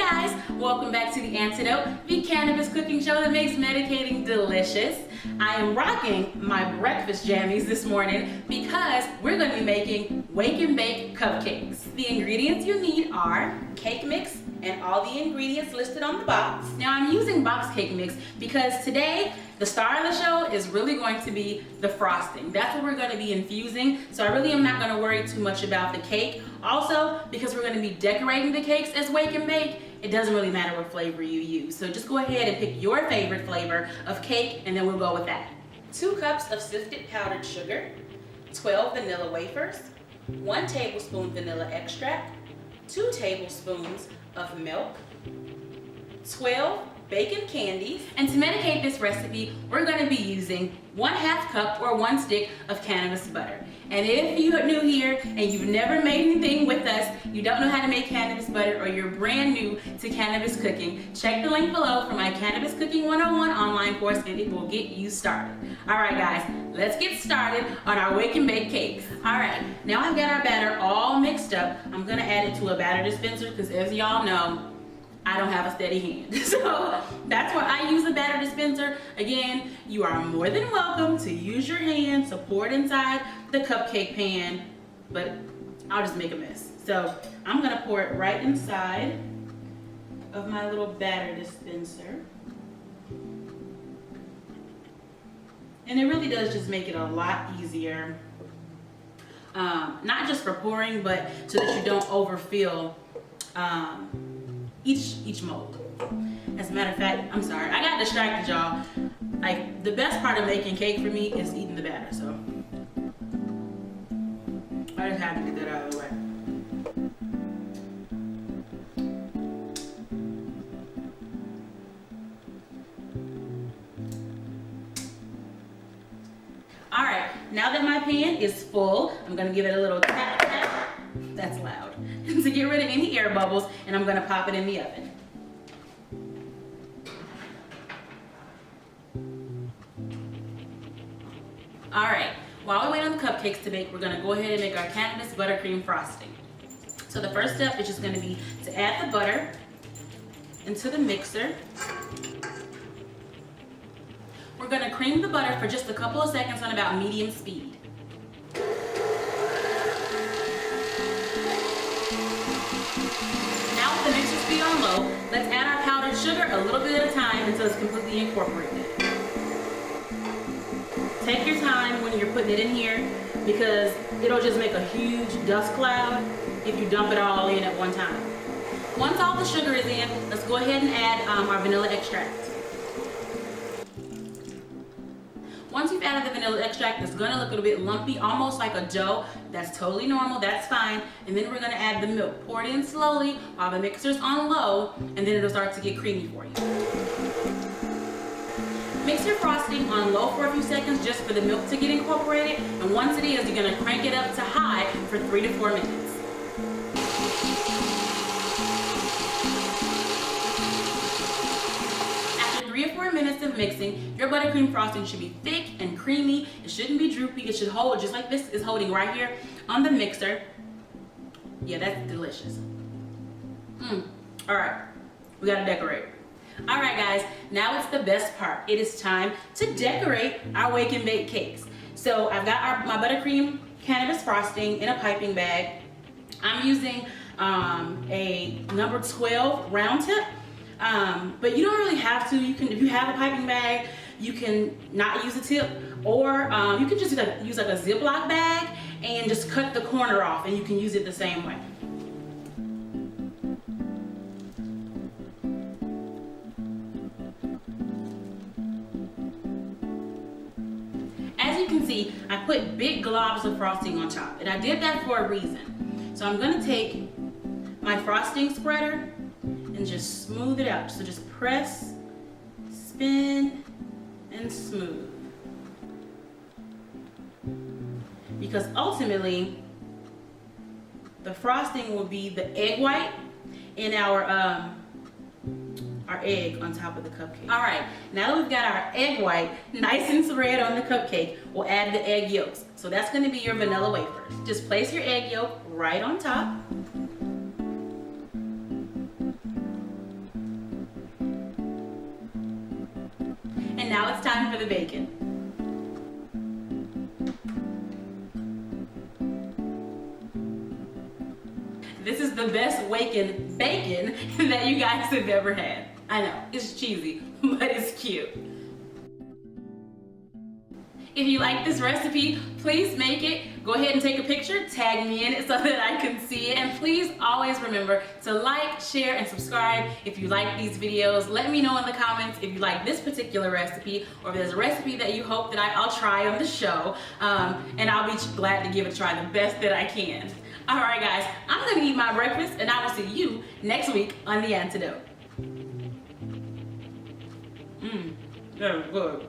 guys, welcome back to The Antidote, the cannabis cooking show that makes medicating delicious. I am rocking my breakfast jammies this morning because we're going to be making wake and bake cupcakes. The ingredients you need are cake mix and all the ingredients listed on the box. Now I'm using box cake mix because today the star of the show is really going to be the frosting. That's what we're going to be infusing, so I really am not going to worry too much about the cake. Also, because we're going to be decorating the cakes as wake and bake, it doesn't really matter what flavor you use. So just go ahead and pick your favorite flavor of cake and then we'll go with that. 2 cups of sifted powdered sugar, 12 vanilla wafers, 1 tablespoon vanilla extract, 2 tablespoons of milk, 12 bacon candies, and to medicate this recipe, we're going to be using 1/2 cup or 1 stick of cannabis butter. And if you're new here and you've never made anything with us, you don't know how to make cannabis butter, or you're brand new to cannabis cooking, check the link below for my Cannabis Cooking 101 online course and it will get you started. Alright guys, let's get started on our wake and bake cakes. Alright, now I've got our batter all mixed up. I'm going to add it to a batter dispenser because as y'all know, I don't have a steady hand. So that's why I use a batter dispenser. Again, you are more than welcome to use your hands to pour it inside the cupcake pan, but I'll just make a mess. So I'm gonna pour it right inside of my little batter dispenser. And it really does just make it a lot easier. Not just for pouring, but so that you don't overfill each mold. As a matter of fact, I'm sorry, I got distracted, y'all. Like, the best part of making cake for me is eating the batter, so I just had to get that out of the way. All right, now that my pan is full, I'm gonna give it a little tap tap. That's loud. To get rid of any air bubbles, and I'm gonna pop it in the oven. All right, while we wait on the cupcakes to bake, we're gonna go ahead and make our cannabis buttercream frosting. So the first step is just gonna be to add the butter into the mixer. We're gonna cream the butter for just a couple of seconds on about medium speed. Now with the mixer speed on low, let's add our powdered sugar a little bit at a time until it's completely incorporated. Take your time when you're putting it in here because it'll just make a huge dust cloud if you dump it all in at one time. Once all the sugar is in, let's go ahead and add our vanilla extract. Once you've added the vanilla extract, it's gonna look a little bit lumpy, almost like a dough. That's totally normal, that's fine. And then we're gonna add the milk. Pour it in slowly while the mixer's on low, and then it'll start to get creamy for you. Mix your frosting on low for a few seconds just for the milk to get incorporated. And once it is, you're gonna crank it up to high for 3 to 4 minutes. After 3 or 4 minutes of mixing, your buttercream frosting should be thick and creamy. It shouldn't be droopy. It should hold just like this is holding right here on the mixer. Yeah, that's delicious. All right, we gotta decorate. All right, guys, now it's the best part. It is time to decorate our wake and bake cakes. So I've got my buttercream cannabis frosting in a piping bag. I'm using a number 12 round tip. But you don't really have to. You can, if you have a piping bag, you can not use a tip, or you can just use like a Ziploc bag and just cut the corner off, and you can use it the same way. As you can see, I put big globs of frosting on top, and I did that for a reason. So I'm gonna take my frosting spreader and just smooth it out. So just press, spin, and smooth. Because ultimately, the frosting will be the egg white in our egg on top of the cupcake. All right, now that we've got our egg white nice and spread on the cupcake, we'll add the egg yolks. So that's gonna be your vanilla wafers. Just place your egg yolk right on top. bacon. This is the best waking bacon that you guys have ever had. I know, it's cheesy, but it's cute. If you like this recipe, please make it. Go ahead and take a picture, tag me in it so that I can see it. And please always remember to like, share, and subscribe if you like these videos. Let me know in the comments if you like this particular recipe or if there's a recipe that you hope that I'll try on the show. And I'll be glad to give it a try the best that I can. All right, guys, I'm gonna eat my breakfast and I will see you next week on The Antidote. That was good.